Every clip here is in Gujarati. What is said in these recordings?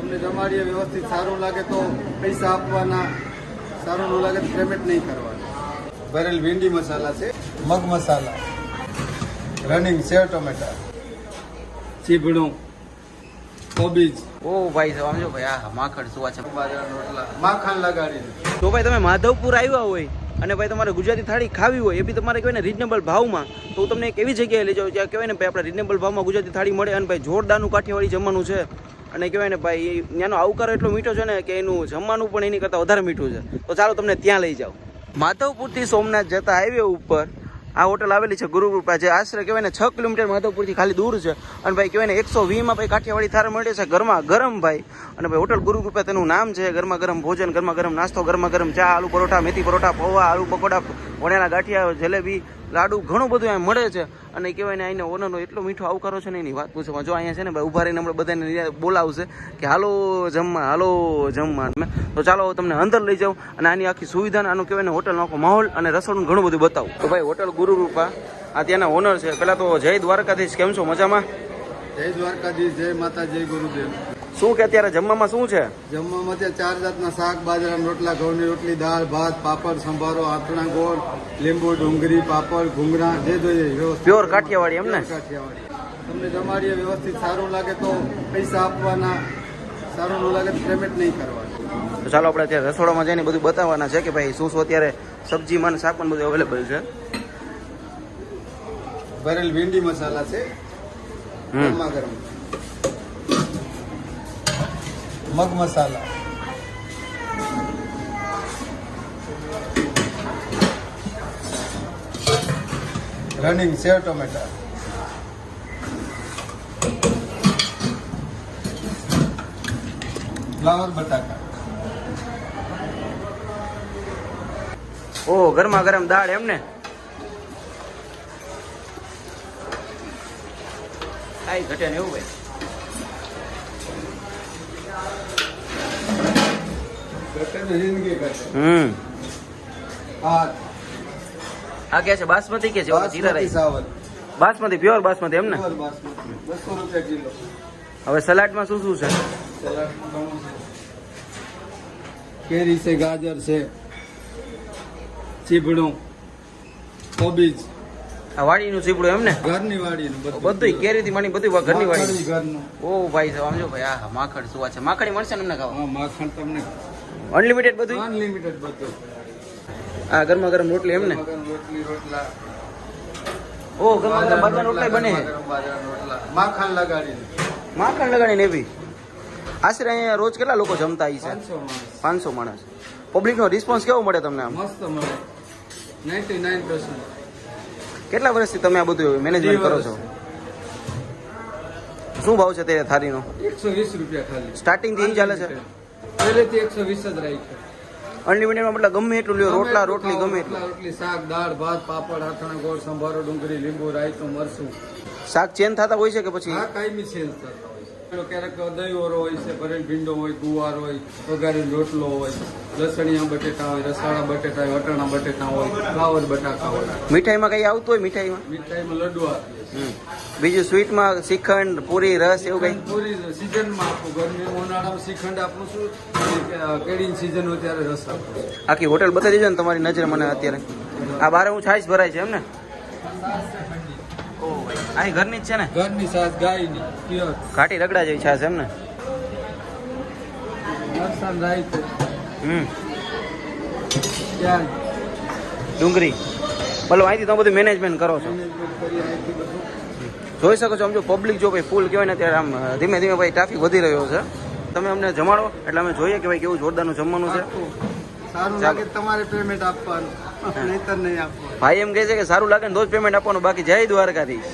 તમને જમાડીએ વ્યવસ્થિત સારું લાગે તો પૈસા આપવાના, સારું ન લાગે તો પેમેન્ટ નહીં કરવાનું. ભરેલ ભીંડી મસાલા છે, મગ મસાલા, રનિંગ સેવ ટમેટા, ચીભડું, કોબીજ. ઓ ભાઈ સમજો ભાઈ આ માખણ શું છે, બાજરાના રોટલા, માખણ લગાડીને. તો ભાઈ તમે માધવપુર આવ્યા હોય અને ભાઈ તમારે ગુજરાતી થાળી ખાવી હોય એ બી તમારે કહેવાય ને રીઝનેબલ ભાવમાં, તો હું તમને એક એવી જગ્યાએ લઈ જાઉં જ્યાં કહેવાય ને ભાઈ આપણે રીઝનેબલ ભાવમાં ગુજરાતી થાળી મળે અને ભાઈ જોરદારનું કાઠિયાવાડી જમવાનું છે. અને કહેવાય ને ભાઈ ત્યાંનો આવકારો એટલો મીઠો છે ને કે એનું જમવાનું પણ એની કરતાં વધારે મીઠું છે. તો ચાલો તમને ત્યાં લઈ જાઉં. માધવપુરથી સોમનાથ જતા હાઈવે ઉપર આ હોટલ આવેલી છે ગુરુકૃપા, જે આશરે કહેવાય ને 6 કિલોમીટર માધવપુરથી ખાલી દૂર છે. અને ભાઈ કહેવાય ને 120માં ભાઈ કાઠિયાવાડી થાળ મળે છે ગરમા ગરમ ભાઈ. અને ભાઈ હોટલ ગુરુકૃપા તેનું નામ છે. ગરમા ગરમ ભોજન, ગરમા ગરમ નાસ્તો, ગરમા ગરમ ચા, આલુ પરોઠા, મેથી પરોઠા, પૌવા, આલુ પકોડા, વણેલા ગાંઠિયા, જલેબી, લાડુ ઘણું બધું અહીંયા મળે છે. અને કહેવાય ને અહીંનો ઓનરનો એટલો મીઠો આવકારો છે ને એની વાત પૂછો. જો અહીંયા છે ને ભાઈ ઉભા રહીને આપણે બધાને બોલાવશે કે હાલો જમવા, હાલો જમવા. તો ચાલો તમને અંદર લઈ જાઉં અને આની આખી સુવિધા, આનું કહેવાય ને હોટલનો આખો માહોલ અને રસોડું ઘણું બધું બતાવું. તો ભાઈ હોટલ ગુરુકૃપા આ ત્યાંના ઓનર છે. પહેલાં તો જય દ્વારકાધીશ, કેમ છો? મજામાં? જય દ્વારકાધીશ, જય માતા, જય ગુરુદેવ. શું કે અત્યારે જમવામાં શું છે? જમવામાં ત્યાં 4 જાતના શાક, બાજરાના રોટલા, ઘઉંની રોટલી, દાળ ભાત, પાપડ, સંભારો, આથણા ગોળ, લીંબુ, ડુંગળી, પાપડ, ઘૂંગરા, જે જોઈએ પ્યોર કાઠિયાવાડી એમ ને? કાઠિયાવાડી. તમને જમાડીએ વ્યવસ્થિત સારું લાગે તો પૈસા આપવાના, સારું ન લાગે તો પેમેન્ટ નહીં કરવાનું. તો ચાલો આપણે અત્યારે રસોડામાં જઈને બધું બતાવવાના છે કે ભાઈ શું શું અત્યારે સબ્જીમાં શાકમાં બધું અવેલેબલ છે. ભરેલ ભીંડી મસાલા છે, ગરમા ગરમ, મગ મસાલા, રનિંગ સેવ ટમેટા, ફ્લાવર બટાકા. ઓ ગરમા ગરમ દાળ એમ ને? કાંઈ ઘટે ને એવું ભાઈ. આ કે છે બાસમતી કે છે? જીરા રાઈસ, બાસમતી, પ્યોર બાસમતી એમ ને? 200 રૂપિયા કિલો. હવે સલાડમાં શું શું છે? કેરી છે, ગાજર છે, ચીભડું, કોબીજ. આ વાડીનું સીપડું એમ ને? ઘરની વાડીનું બધું કેરીથી માંડી બધું ઘરની વાડી. ઘરનું. ઓ ભાઈ સમજો ભાઈ આ માખણ શું છે? માખણી મળશે ને અમને ખાવા? હા, માખણ તમને અનલિમિટેડ બધું? અનલિમિટેડ બધું. આ ગરમા ગરમ રોટલી એમ ને? રોટલી, રોટલા. ઓ ગરમા ગરમ બાજરાના રોટલા બને? માખણ લગાડીને. માખણ લગાડીને એવી? આશરે અહીંયા રોજ કેટલા લોકો જમતા હશે? 500 માણસ. પબ્લિકનો રિસ્પોન્સ કેવો મળે તમને? આમ મસ્ત મળે, 99%. કેટલા વર્ષથી તમે આ બધું મેનેજમેન્ટ કરો છો? શું ભાવ છે તે થાળીનો? 120 રૂપિયા ખાલી. સ્ટાર્ટિંગ થી ચાલે છે? પહેલેથી 120 જ રાખ્યો. અનલિમિટેડમાં મતલબ ગમે એટલું લ્યો, રોટલા રોટલી ગમે એટલું? રોટલી, શાક, દાળ ભાત, પાપડ, આથણા ગોળ, સંભારો, ડુંગળી, લીંબુ, રાયતું, મરચું. શાક ચેન્જ થતા હોય છે કે પછી? હા, કાયમી ચેન્જ થતા હોય. ક્યારેક દહીંવરો હોય છે, ભરેલ ભીંડો હોય, ગુવાર હોય, વઘારેલો રોટલો હોય, લસણિયા બટેટા હોય, રસાળા બટેટા હોય, વટાણા બટેટા હોય, ફ્લાવર બટાકા હોય. મીઠાઈમાં કઈ આવતું હોય? મીઠાઈમાં લડ્ડુ આપીએ. બીજું સ્વીટમાં શ્રીખંડ, પૂરી, રસ એવું કઈ? પૂરી સિઝનમાં આપું. ગરમી ઉનાળામાં શ્રીખંડ આપું છું, કેળીની સિઝન હોય ત્યારે રસ આપું. આખી હોટેલ બતાવી દેજો ને તમારી નજરે મને અત્યારે. આ બારે હું છાશ ભરાય છે એમ ને? આ ઘરની જ છે ને? ઘરની છાશ, ગાયની પ્યોર. ઘાટી રગડા જેવી છાશ એમ ને? મરસાં, રાયતું, ડુંગળી. બોલો અહીંથી તમે બધું મેનેજમેન્ટ કરો છો? જોઈ શકો છો. આમ જો પબ્લિક જો ભાઈ ફૂલ કહેવાય ને ત્યારે આમ ધીમે ધીમે ભાઈ ટ્રાફિક વધી રહ્યો છે. તમે અમને જમાડો એટલે અમે જોઈએ કે ભાઈ કેવું જોરદારનું જમવાનું છે. સારું લાગે તમારે પેમેન્ટ આપવાનું, નહીતર નહીં આપવાનું. ભાઈ એમ કહે છે કે સારું લાગે ને તો જ પેમેન્ટ આપવાનું, બાકી જય દ્વારકાધીશ.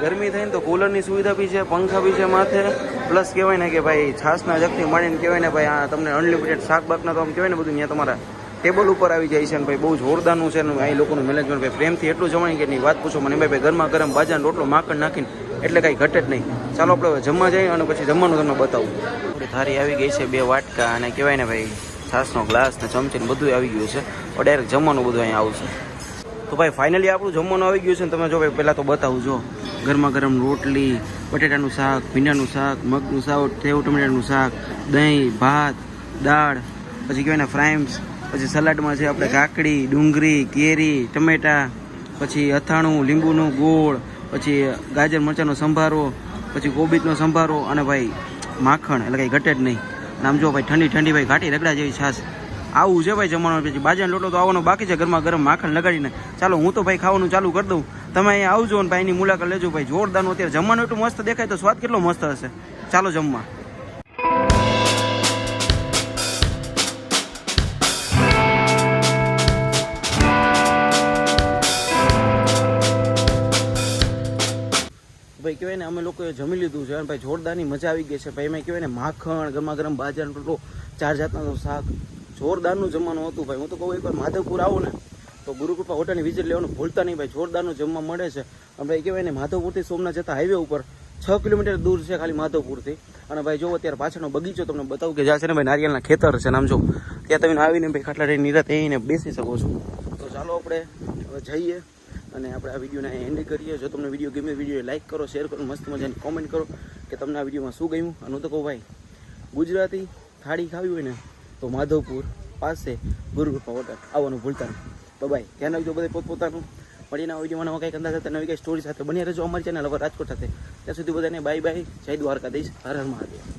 ગરમી થઈને તો કુલરની સુવિધા બી છે, પંખા બી છે માથે, પ્લસ કહેવાય ને કે ભાઈ છાસના જગથી માંડીને કહેવાય ને ભાઈ આ તમને અનલિમિટેડ શાક બાકના તો આમ કહેવાય ને બધું ત્યાં તમારા ટેબલ ઉપર આવી જાય છે. ને ભાઈ બહુ જોરદારનું છે ને અહીં લોકોનું મેનેજમેન્ટ ભાઈ પ્રેમથી એટલું જમાણી કે નહીં વાત પૂછો મને. ભાઈ ગરમા ગરમ બાજરાનો રોટલો માખણ નાખીને એટલે કાંઈ ઘટે જ નહીં. ચાલો આપણે જમવા જઈએ અને પછી જમવાનું તમને બતાવું. આપણી થાળી આવી ગઈ છે, 2 વાટકા અને કહેવાય ને ભાઈ છાસનો ગ્લાસ ને ચમચી ને બધું આવી ગયું છે. ડાયરેક્ટ જમવાનું બધું અહીંયા આવશે. તો ભાઈ ફાઇનલી આપણું જમવાનું આવી ગયું છે ને તમે જો ભાઈ પહેલાં તો બતાવું જો ગરમા ગરમ રોટલી, બટેટાનું શાક, ભીંડાનું શાક, મગનું શાક, સેવ ટમેટાનું શાક, દહીં, ભાત, દાળ, પછી કહેવાય ને ફ્રાઈમ્સ, પછી સલાડમાં છે આપણે કાકડી, ડુંગળી, કેરી, ટમેટા, પછી અથાણું, લીંબુનું ગોળ, પછી ગાજર મરચાંનો સંભારો, પછી કોબીજનો સંભારો અને ભાઈ માખણ, એટલે કંઈ ઘટે જ નહીં. અને આમ જો ભાઈ ઠંડી ઠંડી ભાઈ ઘાટી રગડા જેવી છાશ. આવું છે ભાઈ જમવાનું. પછી બાજરાનો લોટો તો આવવાનો બાકી છે, ગરમા ગરમ માખણ લગાડીને. ચાલો હું તો ભાઈ ખાવાનું ચાલુ કરી દઉં, તમે અહીંયા આવજો અને ભાઈની મુલાકાત લેજો ભાઈ. જોરદારનું અત્યારે જમવાનું એટલું મસ્ત દેખાય તો સ્વાદ કેટલો મસ્ત હશે. ચાલો જમવા. ભાઈ કહેવાય ને અમે લોકોએ જમી લીધું છે અને ભાઈ જોરદારની મજા આવી ગઈ છે ભાઈ. એમાં કહેવાય ને માખણ, ગરમા ગરમ બાજરાનો રોટલો, 4 જાતનું શાક, જોરદારનું જમવાનું હતું ભાઈ. હું તો કહું એકવાર માધવપુર આવો ને તો ગુરુકૃપા હોટલની વિઝિટ લેવાનું ભૂલતા નહીં ભાઈ. જોરદારનું જમવા મળે છે. અને ભાઈ કહેવાય ને માધવપુરથી સોમનાથ જતા હાઈવે ઉપર 6 કિલોમીટર દૂર છે ખાલી માધવપુરથી. અને ભાઈ જો અત્યારે પાછળનો બગીચો તમને બતાવું કે જ્યાં છે ને ભાઈ નારિયેળના ખેતર છે. નામ જો ત્યાં તમે આવીને ભાઈ ખાટલા રહીને નિરાતે એને બેસી શકો છો. તો ચાલો આપણે હવે જઈએ અને આપણે આ વિડીયોને એન્ડ કરીએ. જો તમને વિડીયો ગમે, વિડીયો લાઈક કરો, શેર કરો, મસ્ત મજાની કોમેન્ટ કરો કે તમને આ વિડીયોમાં શું ગમ્યું. અને હું તો કહું ભાઈ ગુજરાતી થાળી ખાવી હોય ને તો માધવપુર પાસે ગુરુકૃપા હોટલ આવવાનું ભૂલતા નહીં. બાય, ધ્યાન રાખજો બધે પોતપોતાનું. મળીને આ વિડીયોમાં કંઈક અંદાજ હતા, નવી કંઈ સ્ટોરી સાથે બની રહેજો અમારી ચેનલ હવે રાજકોટ સાથે. ત્યાં સુધી બધાને બાય બાય. જય દ્વારકાધીશ. હર હર મહાદેવ.